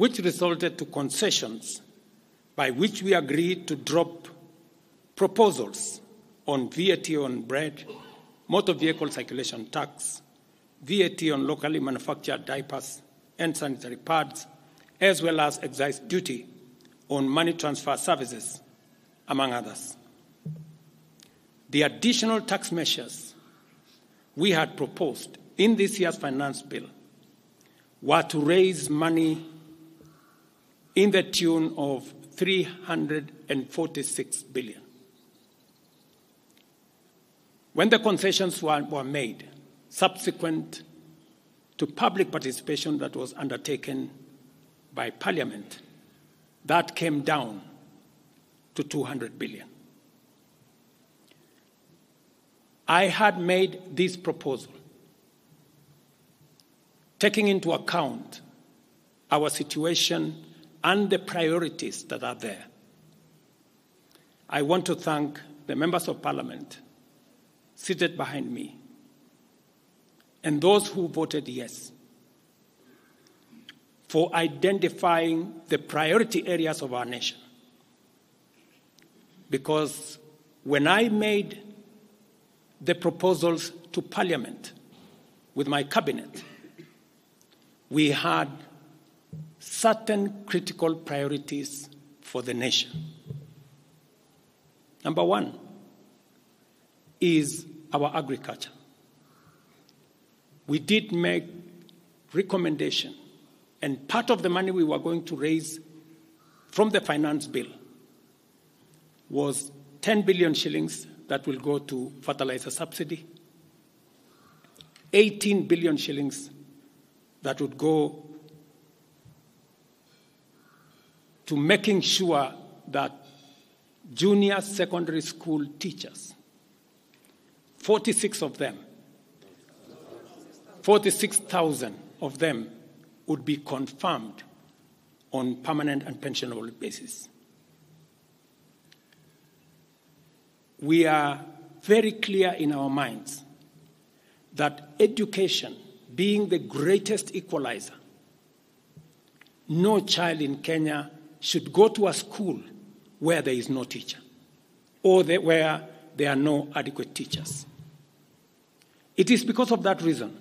which resulted to concessions by which we agreed to drop proposals on VAT on bread, motor vehicle circulation tax, VAT on locally manufactured diapers and sanitary pads, as well as excise duty on money transfer services, among others. The additional tax measures we had proposed in this year's finance bill were to raise money in the tune of 346 billion. When the concessions were made, subsequent to public participation that was undertaken by Parliament, that came down to 200 billion. I had made this proposal taking into account our situation and the priorities that are there. I want to thank the members of Parliament seated behind me and those who voted yes for identifying the priority areas of our nation. Because when I made the proposals to Parliament with my cabinet, we had certain critical priorities for the nation. Number one is our agriculture. We did make recommendation, and part of the money we were going to raise from the finance bill was 10 billion shillings that will go to fertilizer subsidy, 18 billion shillings that would go to making sure that junior secondary school teachers, 46,000 of them would be confirmed on permanent and pensionable basis. We are very clear in our minds that education being the greatest equalizer, no child in Kenya should go to a school where there is no teacher or where there are no adequate teachers. It is because of that reason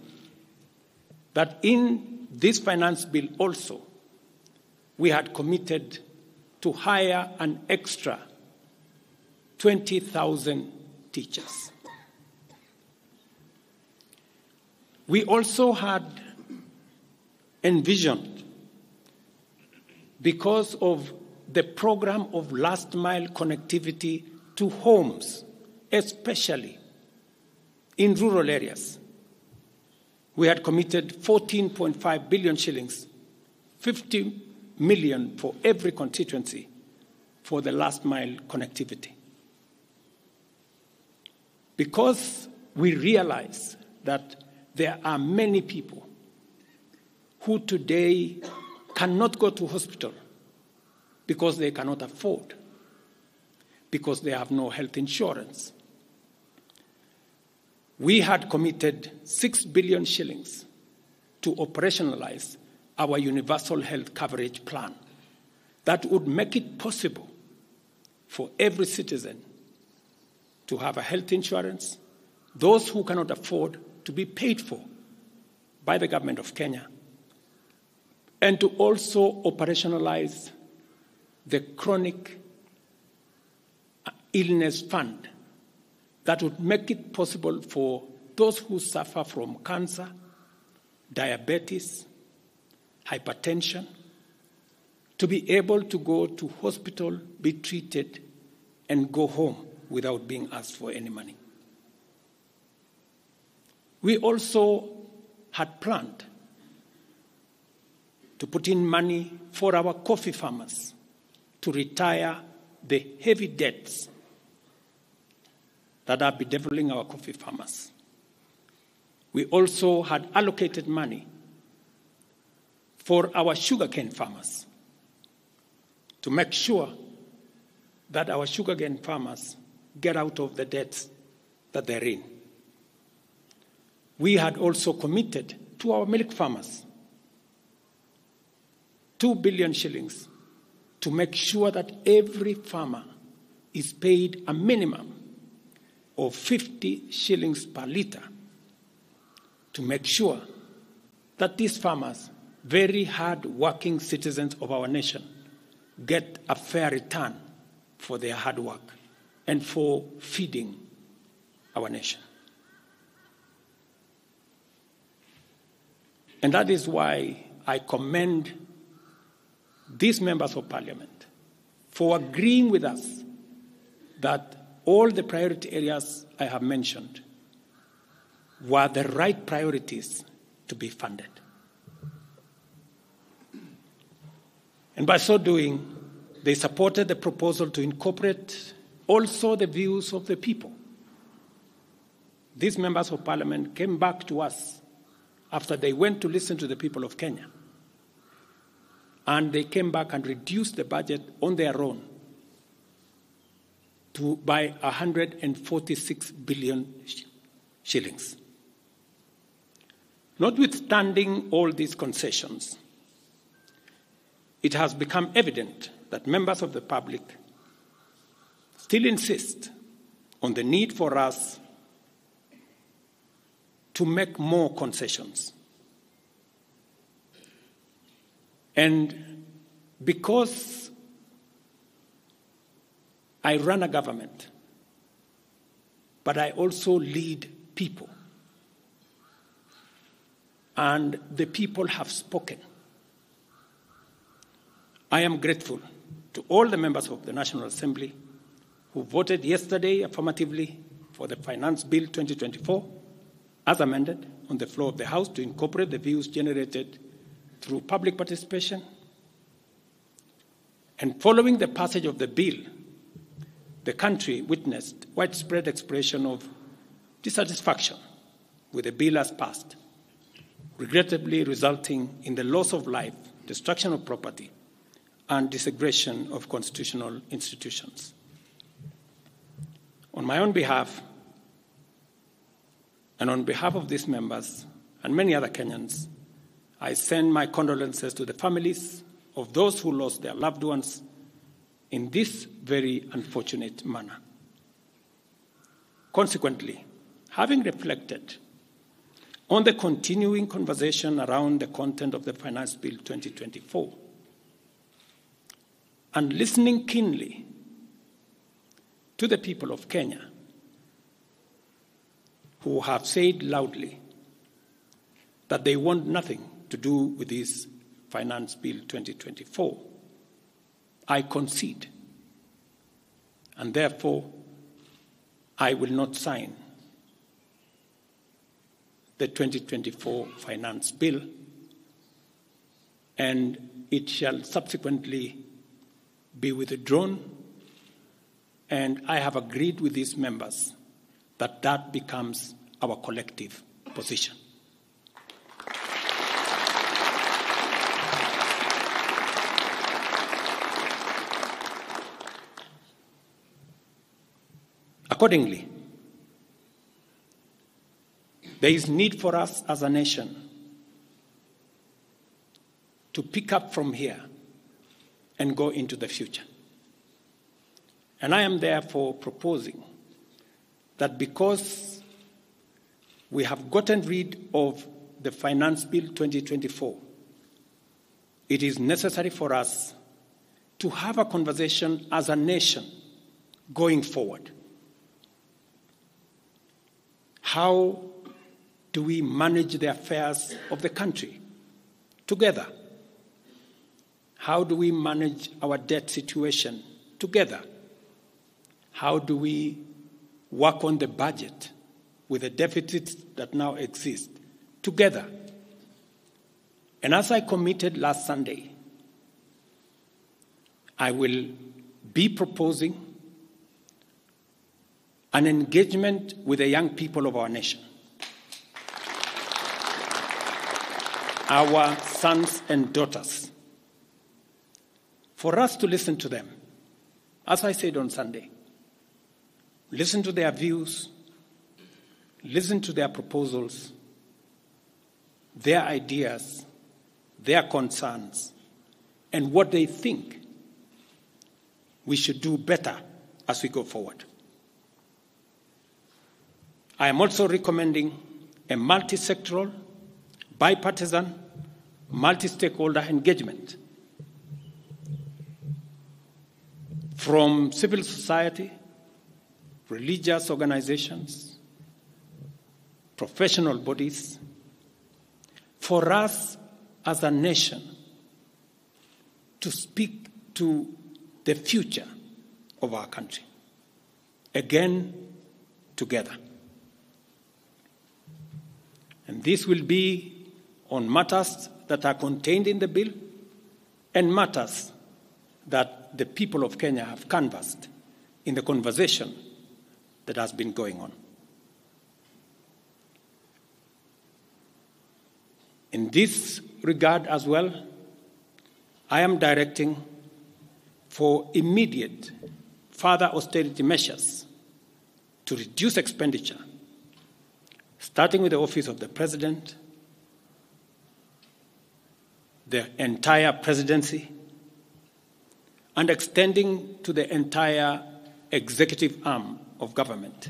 that in this finance bill also, we had committed to hire an extra 20,000 teachers. We also had envisioned, because of the program of last mile connectivity to homes, especially in rural areas, we had committed 14.5 billion shillings, 50 million for every constituency for the last mile connectivity. Because we realize that there are many people who today cannot go to hospital because they cannot afford, because they have no health insurance. We had committed 6 billion shillings to operationalize our universal health coverage plan that would make it possible for every citizen to have a health insurance, those who cannot afford to be paid for by the government of Kenya, and to also operationalize the chronic illness fund that would make it possible for those who suffer from cancer, diabetes, hypertension, to be able to go to hospital, be treated, and go home without being asked for any money. We also had planned to put in money for our coffee farmers to retire the heavy debts that are bedeviling our coffee farmers. We also had allocated money for our sugarcane farmers to make sure that our sugarcane farmers get out of the debts that they're in. We had also committed to our milk farmers 2 billion shillings to make sure that every farmer is paid a minimum of 50 shillings per litre, to make sure that these farmers, very hard-working citizens of our nation, get a fair return for their hard work and for feeding our nation. And that is why I commend these members of parliament for agreeing with us that all the priority areas I have mentioned were the right priorities to be funded. And by so doing, they supported the proposal to incorporate also the views of the people. These members of parliament came back to us after they went to listen to the people of Kenya. And they came back and reduced the budget on their own by 146 billion shillings. Notwithstanding all these concessions, it has become evident that members of the public still insist on the need for us to make more concessions. And because I run a government, but I also lead people, and the people have spoken, I am grateful to all the members of the National Assembly who voted yesterday affirmatively for the Finance Bill 2024 as amended on the floor of the House to incorporate the views generated through public participation. And following the passage of the bill, the country witnessed widespread expression of dissatisfaction with the bill as passed, regrettably resulting in the loss of life, destruction of property, and desecration of constitutional institutions. On my own behalf, and on behalf of these members and many other Kenyans, I send my condolences to the families of those who lost their loved ones in this very unfortunate manner. Consequently, having reflected on the continuing conversation around the content of the Finance Bill 2024, and listening keenly to the people of Kenya who have said loudly that they want nothing to do with this Finance Bill 2024, I concede, and therefore I will not sign the 2024 Finance Bill, and it shall subsequently be withdrawn, and I have agreed with these members that that becomes our collective position. Accordingly, there is need for us as a nation to pick up from here and go into the future. And I am therefore proposing that because we have gotten rid of the Finance Bill 2024, it is necessary for us to have a conversation as a nation going forward. How do we manage the affairs of the country together? How do we manage our debt situation together? How do we work on the budget with the deficits that now exist together? And as I committed last Sunday, I will be proposing an engagement with the young people of our nation, our sons and daughters, for us to listen to them. As I said on Sunday, listen to their views, listen to their proposals, their ideas, their concerns, and what they think we should do better as we go forward. I am also recommending a multi-sectoral, bipartisan, multi-stakeholder engagement from civil society, religious organizations, professional bodies, for us as a nation to speak to the future of our country, again, together. And this will be on matters that are contained in the bill and matters that the people of Kenya have canvassed in the conversation that has been going on. In this regard as well, I am directing for immediate further austerity measures to reduce expenditure, starting with the Office of the President, the entire presidency, and extending to the entire executive arm of government.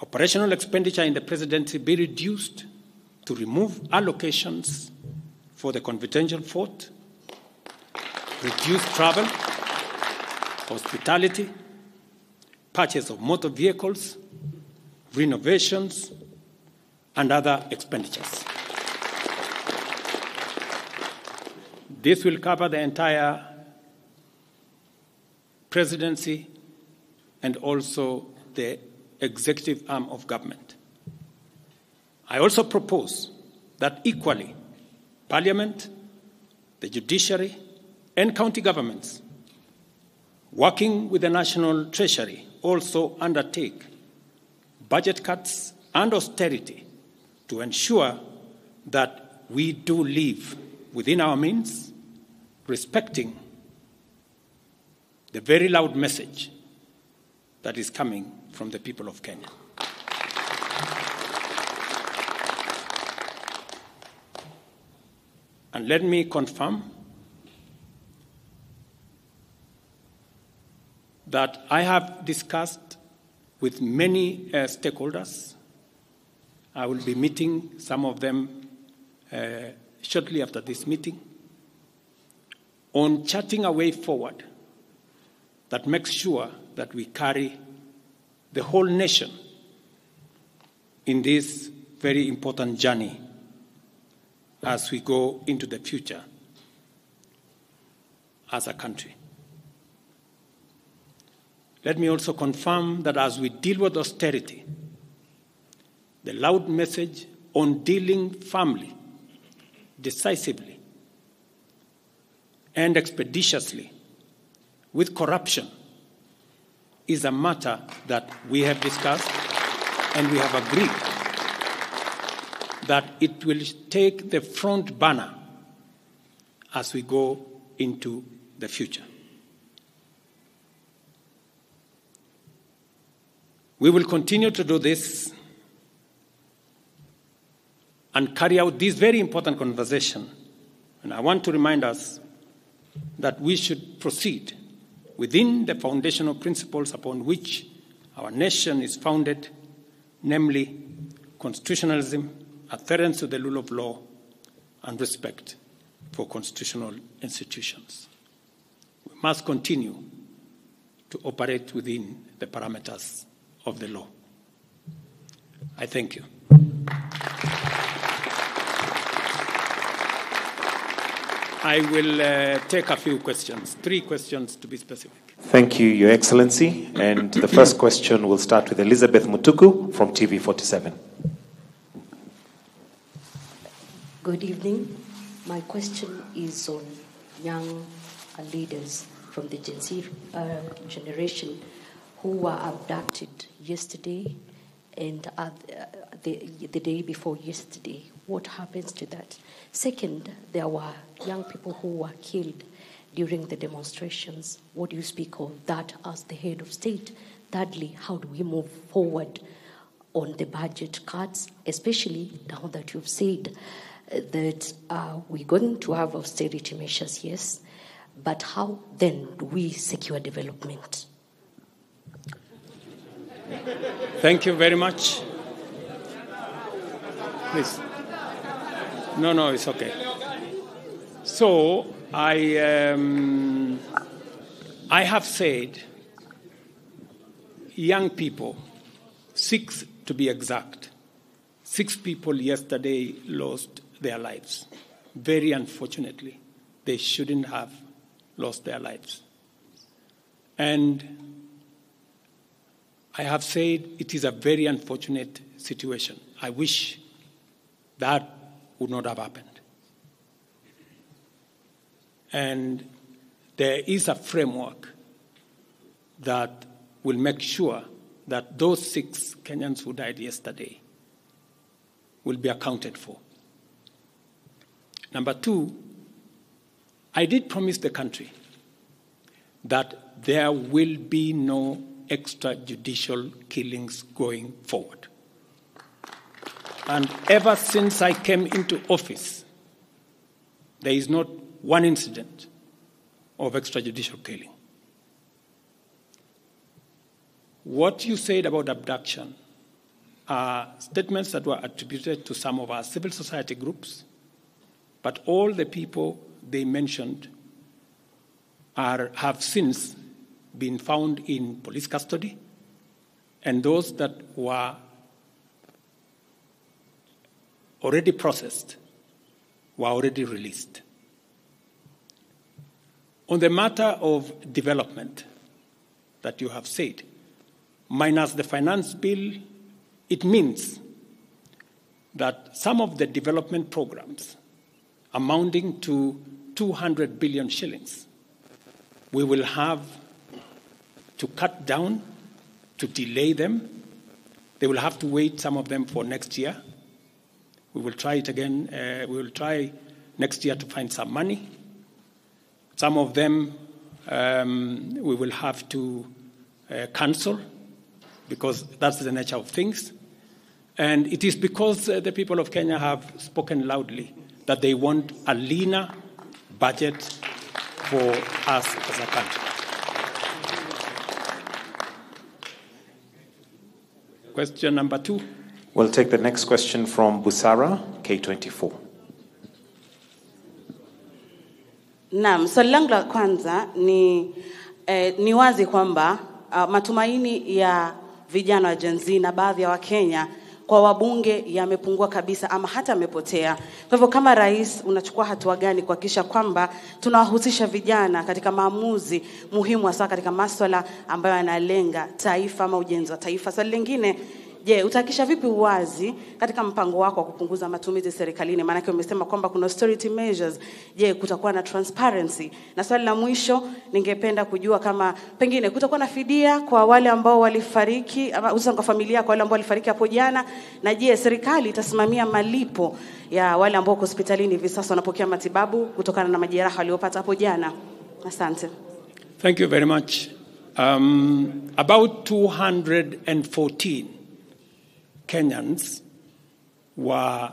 Operational expenditure in the presidency be reduced to remove allocations for the confidential fort, reduce travel, hospitality, purchase of motor vehicles, renovations, and other expenditures. This will cover the entire presidency and also the executive arm of government. I also propose that equally, Parliament, the judiciary, and county governments, working with the National Treasury, also undertake budget cuts and austerity to ensure that we do live within our means, respecting the very loud message that is coming from the people of Kenya. And let me confirm that I have discussed with many stakeholders. I will be meeting some of them shortly after this meeting on charting a way forward that makes sure that we carry the whole nation in this very important journey as we go into the future as a country. Let me also confirm that as we deal with austerity, the loud message on dealing firmly, decisively, and expeditiously with corruption is a matter that we have discussed and we have agreed that it will take the front burner as we go into the future. We will continue to do this and carry out this very important conversation. And I want to remind us that we should proceed within the foundational principles upon which our nation is founded, namely constitutionalism, adherence to the rule of law, and respect for constitutional institutions. We must continue to operate within the parameters of the law. I thank you. I will take a few questions, 3 questions to be specific. Thank you, Your Excellency. And the first question will start with Elizabeth Mutuku from TV47. Good evening. My question is on young leaders from the Gen Z generation who were abducted yesterday and the day before yesterday. What happens to that? Second, there were young people who were killed during the demonstrations. What do you speak of that as the head of state? Thirdly, how do we move forward on the budget cuts, especially now that you've said that we're going to have austerity measures, yes, but how then do we secure development? Thank you very much. Please. No, it's okay. So I have said young people, 6 to be exact, 6 people yesterday lost their lives. Very unfortunately, they shouldn't have lost their lives. And I have said it is a very unfortunate situation. I wish that would not have happened. And there is a framework that will make sure that those 6 Kenyans who died yesterday will be accounted for. Number 2, I did promise the country that there will be no extrajudicial killings going forward. And ever since I came into office, there is not one incident of extrajudicial killing. What you said about abduction are statements that were attributed to some of our civil society groups, but all the people they mentioned have since been found in police custody, and those that were already processed were already released. On the matter of development that you have said, minus the finance bill, it means that some of the development programs amounting to 200 billion shillings, we will have to cut down, to delay them. They will have to wait, some of them, for next year. We will try it again. We will try next year to find some money. Some of them we will have to cancel because that's the nature of things. And it is because the people of Kenya have spoken loudly that they want a leaner budget for us as a country. Question number 2. We'll take the next question from Busara, K24. Naam, swali langu la kwanza ni wazi kwamba matumaini ya vijana wa Gen Z na baadhi ya Wakenya kwa wabunge yamepungua kabisa ama hata yamepotea. Kwa hivyo kama rais unachukua hatua gani kuhakikisha kwamba tunawahusisha vijana katika maamuzi muhimu hasa katika masuala ambayo yanalenga taifa ama ujenzi wa taifa? Swali lingine, je, utahakikisha vipi uwazi katika mpango wako wa kupunguza matumizi serikalini? Maana yake umesema kwamba kuna austerity measures. Je, kutakuwa na transparency? Na swali la mwisho, ningependa kujua kama pengine kutakuwa na fidia kwa wale ambao walifariki ama hususan kwa familia kwa wale ambao walifariki hapo jana, na je, serikali itasimamia malipo ya wale ambao hospitalini hivi sasa wanapokea matibabu kutokana na majeraha waliopata hapo jana? Asante. Thank you very much. About 214 Kenyans were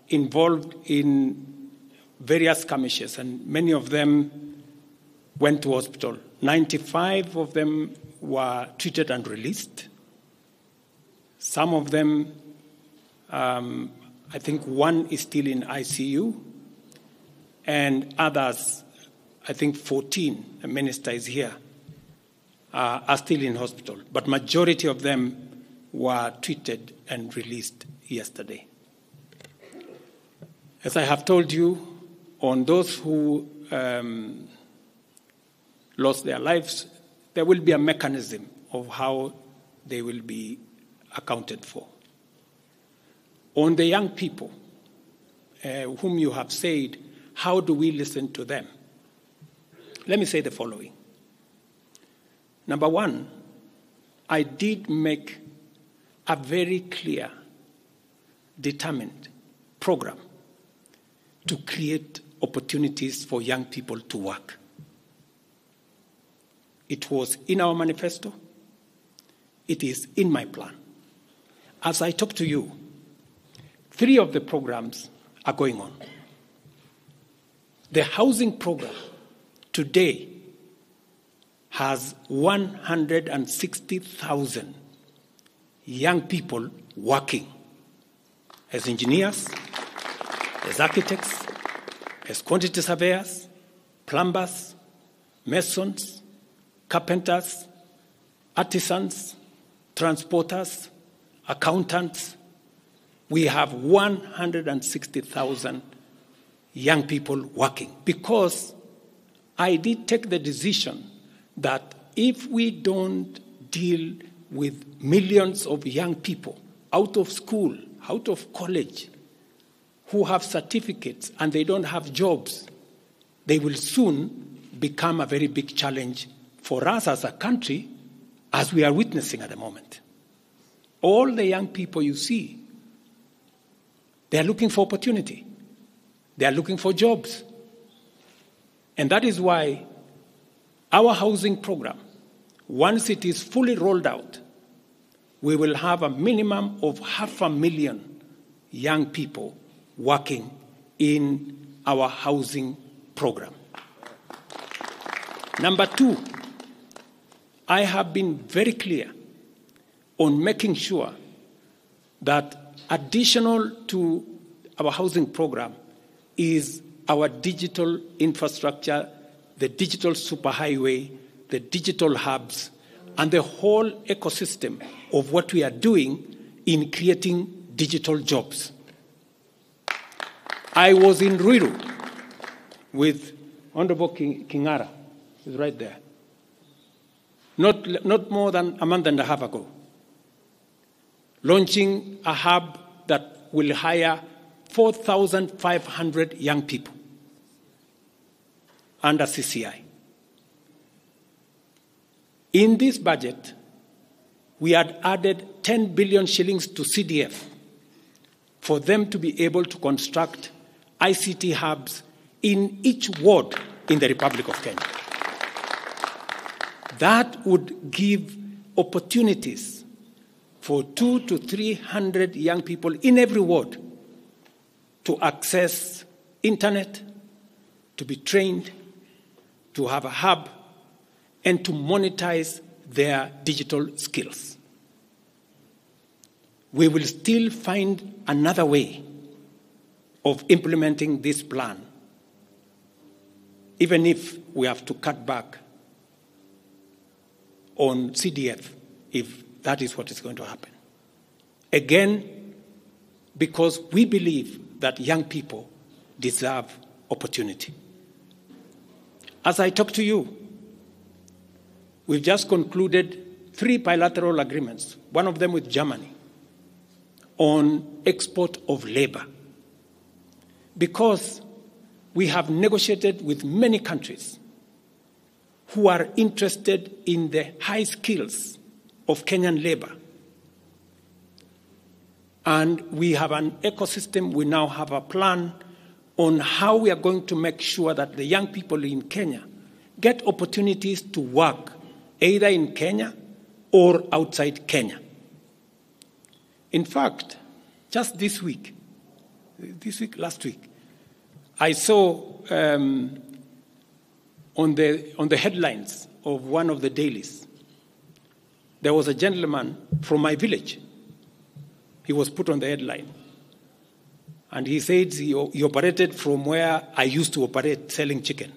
involved in various skirmishes, and many of them went to hospital. 95 of them were treated and released. Some of them, I think one is still in ICU, and others, I think 14, the minister is here, are still in hospital. But majority of them were treated and released yesterday. As I have told you, on those who lost their lives, there will be a mechanism of how they will be accounted for. On the young people whom you have said, how do we listen to them? Let me say the following. Number one, I did make a very clear, determined program to create opportunities for young people to work. It was in our manifesto. It is in my plan. As I talk to you, 3 of the programs are going on. The housing program today has 160,000 young people working as engineers, as architects, as quantity surveyors, plumbers, masons, carpenters, artisans, transporters, accountants. We have 160,000 young people working because I did take the decision that if we don't deal with millions of young people out of school, out of college, who have certificates and they don't have jobs, they will soon become a very big challenge for us as a country, as we are witnessing at the moment. All the young people you see, they are looking for opportunity. They are looking for jobs. And that is why our housing program, once it is fully rolled out, we will have a minimum of 500,000 young people working in our housing program. Number two, I have been very clear on making sure that additional to our housing program is our digital infrastructure, the digital superhighway, the digital hubs, and the whole ecosystem of what we are doing in creating digital jobs. I was in Ruiru with Honorable Kingara, he's right there, not more than a month and a half ago, launching a hub that will hire 4,500 young people under CCI. In this budget, we had added 10 billion shillings to CDF for them to be able to construct ICT hubs in each ward in the Republic of Kenya. That would give opportunities for 200 to 300 young people in every ward to access internet, to be trained, to have a hub, and to monetize their digital skills. We will still find another way of implementing this plan, even if we have to cut back on CDF, if that is what is going to happen. Again, because we believe that young people deserve opportunity. As I talk to you, we've just concluded 3 bilateral agreements, one of them with Germany, on export of labor. Because we have negotiated with many countries who are interested in the high skills of Kenyan labor. And we have an ecosystem, we now have a plan on how we are going to make sure that the young people in Kenya get opportunities to work either in Kenya or outside Kenya. In fact, just last week, I saw on the headlines of one of the dailies, there was a gentleman from my village. He was put on the headline. And he said he operated from where I used to operate, selling chicken.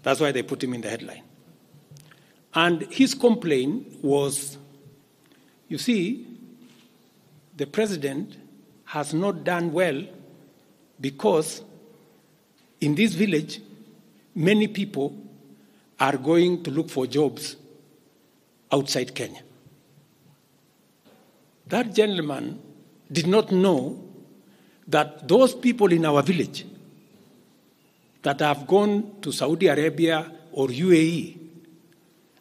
That's why they put him in the headline. And his complaint was, you see, the president has not done well because in this village, many people are going to look for jobs outside Kenya. That gentleman did not know that those people in our village that have gone to Saudi Arabia or UAE,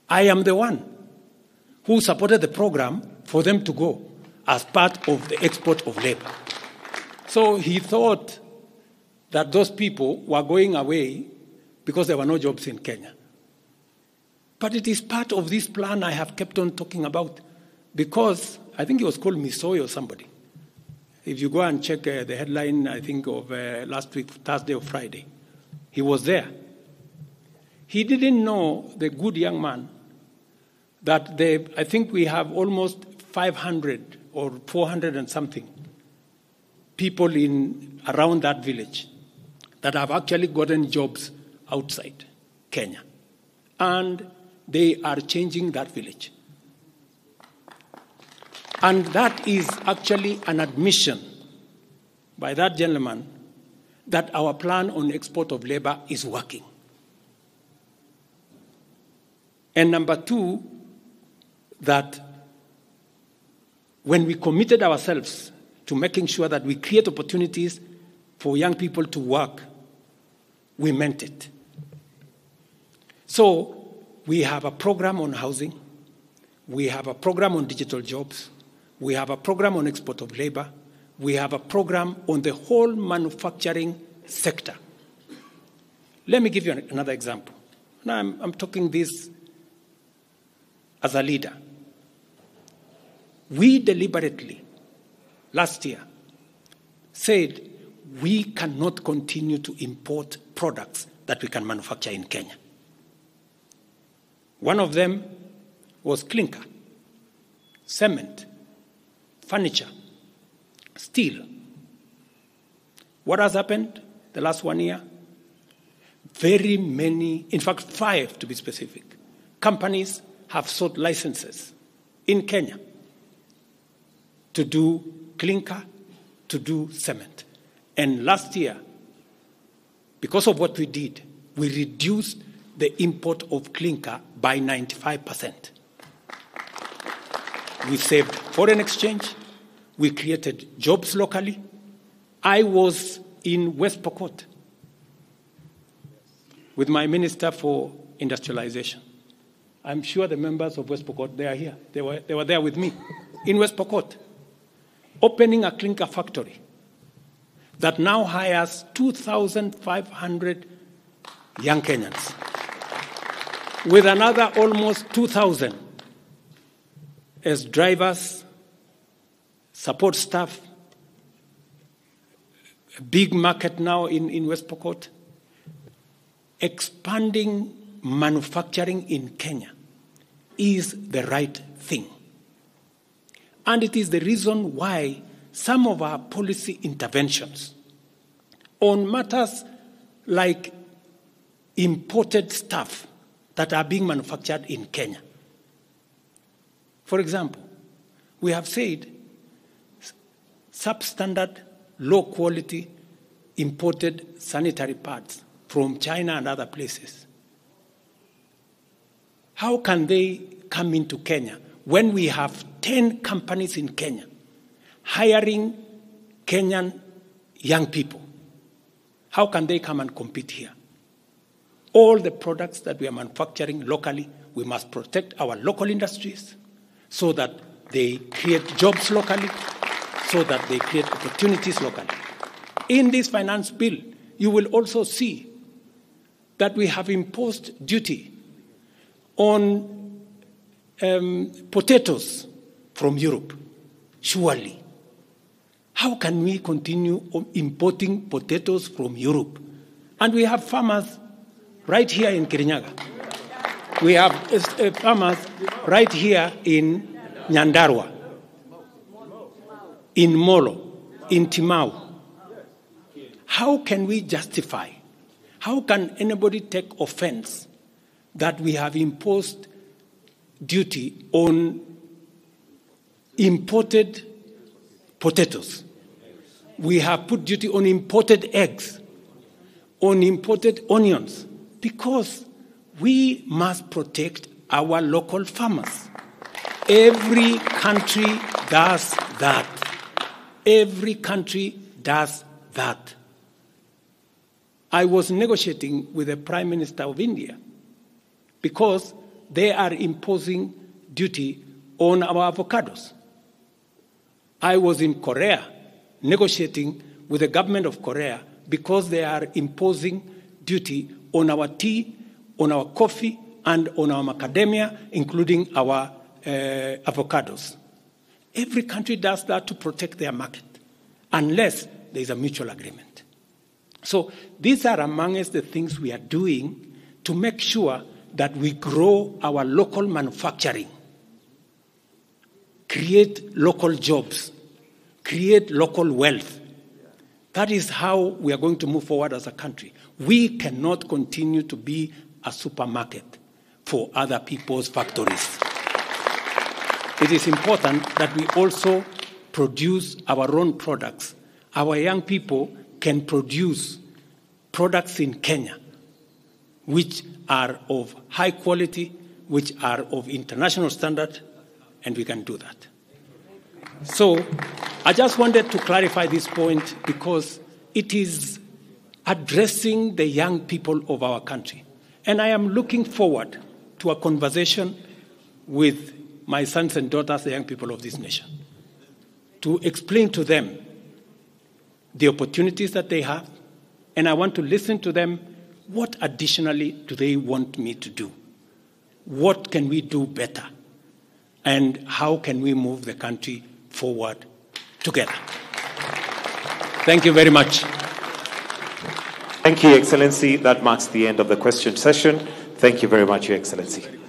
I am the one who supported the program for them to go as part of the export of labor. So he thought that those people were going away because there were no jobs in Kenya. But it is part of this plan I have kept on talking about because I think he was called Misoy or somebody. If you go and check the headline, I think, of last week, Thursday or Friday, he was there. He didn't know, the good young man, that I think we have almost 500 or 400 and something people around that village that have actually gotten jobs outside Kenya. And they are changing that village. And that is actually an admission by that gentleman that our plan on export of labor is working. And number two, that when we committed ourselves to making sure that we create opportunities for young people to work, we meant it. So we have a program on housing, we have a program on digital jobs, we have a program on export of labor, we have a program on the whole manufacturing sector. Let me give you another example. Now I'm talking this as a leader. We deliberately, last year, said we cannot continue to import products that we can manufacture in Kenya. One of them was clinker, cement, furniture, steel. What has happened the last 1 year? Very many, in fact 5 to be specific, companies have sought licenses in Kenya to do clinker, to do cement. And last year, because of what we did, we reduced the import of clinker by 95%. We saved foreign exchange. We created jobs locally. I was in West Pokot with my Minister for Industrialization. I'm sure the members of West Pokot, they are here. They were there with me in West Pokot, opening a clinker factory that now hires 2,500 young Kenyans, with another almost 2,000 as drivers, support staff, a big market now in West Pokot, expanding manufacturing in Kenya is the right thing. And it is the reason why some of our policy interventions on matters like imported stuff that are being manufactured in Kenya. For example, we have said substandard, low-quality imported sanitary pads from China and other places. How can they come into Kenya when we have 10 companies in Kenya hiring Kenyan young people? How can they come and compete here? All the products that we are manufacturing locally, we must protect our local industries so that they create jobs locally, so that they create opportunities locally. In this finance bill, you will also see that we have imposed duty on potatoes from Europe. Surely, how can we continue importing potatoes from Europe? And we have farmers right here in Kirinyaga. We have farmers right here in Nyandarua, in Molo, in Timau. How can we justify? How can anybody take offense that we have imposed duty on imported potatoes? We have put duty on imported eggs, on imported onions, because we must protect our local farmers. Every country does that. Every country does that. I was negotiating with the Prime Minister of India because they are imposing duty on our avocados. I was in Korea negotiating with the government of Korea because they are imposing duty on our tea, on our coffee, and on our macadamia, including our avocados. Every country does that to protect their market. unless there is a mutual agreement. So these are amongst the things we are doing to make sure that we grow our local manufacturing, create local jobs, create local wealth. That is how we are going to move forward as a country. We cannot continue to be a supermarket for other people's factories. It is important that we also produce our own products. Our young people can produce products in Kenya which are of high quality, which are of international standard, and we can do that. So I just wanted to clarify this point because it is addressing the young people of our country. And I am looking forward to a conversation with my sons and daughters, the young people of this nation, to explain to them the opportunities that they have. And I want to listen to them. What additionally do they want me to do? What can we do better? And how can we move the country forward together? Thank you very much. Thank you, Excellency. That marks the end of the question session. Thank you very much, Your Excellency.